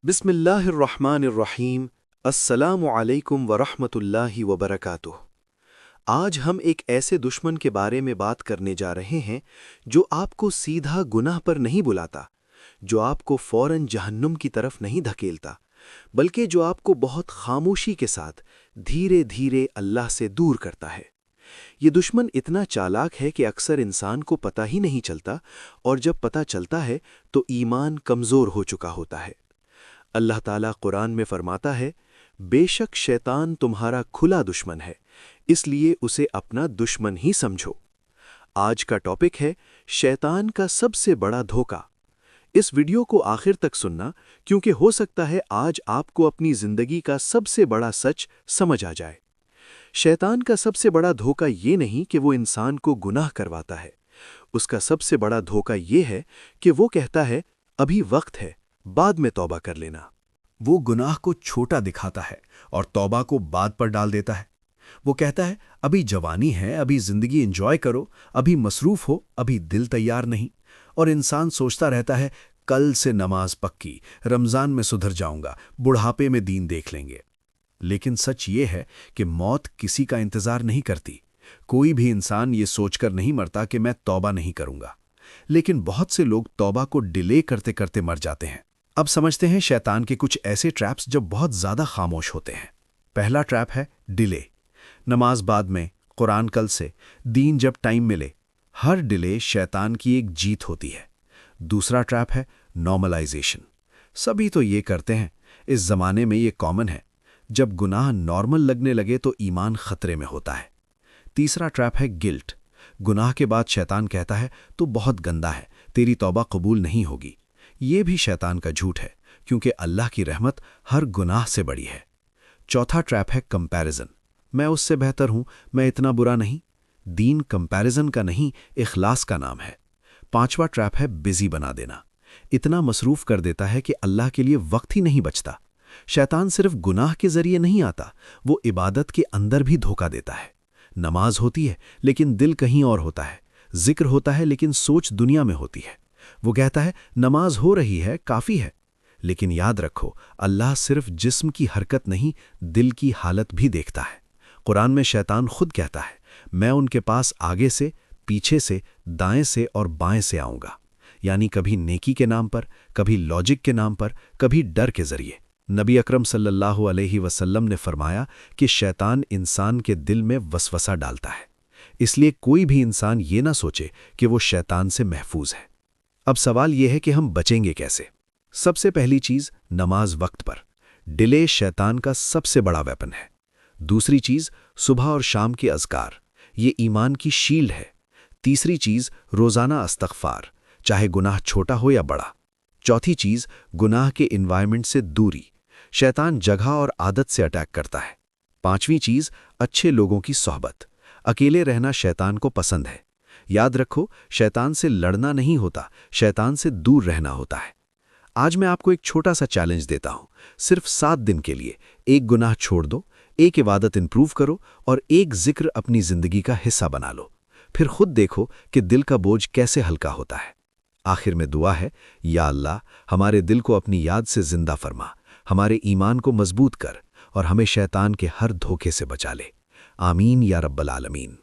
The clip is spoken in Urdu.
بسم اللہ الرحمن الرحیم۔ السلام علیکم ورحمۃ اللہ وبرکاتہ۔ آج ہم ایک ایسے دشمن کے بارے میں بات کرنے جا رہے ہیں جو آپ کو سیدھا گناہ پر نہیں بلاتا، جو آپ کو فوراً جہنم کی طرف نہیں دھکیلتا، بلکہ جو آپ کو بہت خاموشی کے ساتھ دھیرے دھیرے اللہ سے دور کرتا ہے۔ یہ دشمن اتنا چالاک ہے کہ اکثر انسان کو پتہ ہی نہیں چلتا، اور جب پتہ چلتا ہے تو ایمان کمزور ہو چکا ہوتا ہے۔ اللہ تعالیٰ قرآن میں فرماتا ہے، بے شک شیطان تمہارا کھلا دشمن ہے، اس لیے اسے اپنا دشمن ہی سمجھو۔ آج کا ٹاپک ہے شیطان کا سب سے بڑا دھوکہ۔ اس ویڈیو کو آخر تک سننا، کیونکہ ہو سکتا ہے آج آپ کو اپنی زندگی کا سب سے بڑا سچ سمجھ آ جائے۔ شیطان کا سب سے بڑا دھوکہ یہ نہیں کہ وہ انسان کو گناہ کرواتا ہے، اس کا سب سے بڑا دھوکہ یہ ہے کہ وہ کہتا ہے ابھی وقت ہے، بعد میں توبہ کر لینا۔ وہ گناہ کو چھوٹا دکھاتا ہے اور توبہ کو بعد پر ڈال دیتا ہے۔ وہ کہتا ہے ابھی جوانی ہے، ابھی زندگی انجوائے کرو، ابھی مصروف ہو، ابھی دل تیار نہیں، اور انسان سوچتا رہتا ہے کل سے نماز پکی، رمضان میں سدھر جاؤں گا، بڑھاپے میں دین دیکھ لیں گے۔ لیکن سچ یہ ہے کہ موت کسی کا انتظار نہیں کرتی۔ کوئی بھی انسان یہ سوچ کر نہیں مرتا کہ میں توبہ نہیں کروں گا، لیکن بہت سے لوگ توبہ کو ڈیلے کرتے کرتے مر جاتے ہیں۔ اب سمجھتے ہیں شیطان کے کچھ ایسے ٹریپس جو بہت زیادہ خاموش ہوتے ہیں۔ پہلا ٹریپ ہے ڈیلے۔ نماز بعد میں، قرآن کل سے، دین جب ٹائم ملے۔ ہر ڈیلے شیطان کی ایک جیت ہوتی ہے۔ دوسرا ٹریپ ہے نارملائزیشن۔ سبھی تو یہ کرتے ہیں، اس زمانے میں یہ کامن ہے۔ جب گناہ نارمل لگنے لگے تو ایمان خطرے میں ہوتا ہے۔ تیسرا ٹریپ ہے گلٹ۔ گناہ کے بعد شیطان کہتا ہے تو بہت گندا ہے، تیری توبہ قبول نہیں ہوگی۔ یہ بھی شیطان کا جھوٹ ہے، کیونکہ اللہ کی رحمت ہر گناہ سے بڑی ہے۔ چوتھا ٹریپ ہے کمپیریزن۔ میں اس سے بہتر ہوں، میں اتنا برا نہیں۔ دین کمپیریزن کا نہیں، اخلاص کا نام ہے۔ پانچواں ٹریپ ہے بزی بنا دینا۔ اتنا مصروف کر دیتا ہے کہ اللہ کے لیے وقت ہی نہیں بچتا۔ شیطان صرف گناہ کے ذریعے نہیں آتا، وہ عبادت کے اندر بھی دھوکہ دیتا ہے۔ نماز ہوتی ہے لیکن دل کہیں اور ہوتا ہے، ذکر ہوتا ہے لیکن سوچ دنیا میں ہوتی ہے۔ وہ کہتا ہے نماز ہو رہی ہے، کافی ہے، لیکن یاد رکھو اللہ صرف جسم کی حرکت نہیں، دل کی حالت بھی دیکھتا ہے۔ قرآن میں شیطان خود کہتا ہے میں ان کے پاس آگے سے، پیچھے سے، دائیں سے اور بائیں سے آؤں گا، یعنی کبھی نیکی کے نام پر، کبھی لاجک کے نام پر، کبھی ڈر کے ذریعے۔ نبی اکرم صلی اللہ علیہ وسلم نے فرمایا کہ شیطان انسان کے دل میں وسوسہ ڈالتا ہے، اس لیے کوئی بھی انسان یہ نہ سوچے کہ وہ شیطان سے محفوظ ہے۔ اب سوال یہ ہے کہ ہم بچیں گے کیسے؟ سب سے پہلی چیز، نماز وقت پر۔ ڈیلے شیطان کا سب سے بڑا ویپن ہے۔ دوسری چیز، صبح اور شام کے اذکار، یہ ایمان کی شیلڈ ہے۔ تیسری چیز، روزانہ استغفار، چاہے گناہ چھوٹا ہو یا بڑا۔ چوتھی چیز، گناہ کے انوائرمنٹ سے دوری، شیطان جگہ اور عادت سے اٹیک کرتا ہے۔ پانچویں چیز، اچھے لوگوں کی صحبت، اکیلے رہنا شیطان کو پسند ہے۔ یاد رکھو شیطان سے لڑنا نہیں ہوتا، شیطان سے دور رہنا ہوتا ہے۔ آج میں آپ کو ایک چھوٹا سا چیلنج دیتا ہوں، صرف 7 دن کے لیے ایک گناہ چھوڑ دو، ایک عبادت امپروو کرو اور ایک ذکر اپنی زندگی کا حصہ بنا لو، پھر خود دیکھو کہ دل کا بوجھ کیسے ہلکا ہوتا ہے۔ آخر میں دعا ہے، یا اللہ ہمارے دل کو اپنی یاد سے زندہ فرما، ہمارے ایمان کو مضبوط کر اور ہمیں شیطان کے ہر دھوکے سے بچا لے۔ آمین یا رب العالمین۔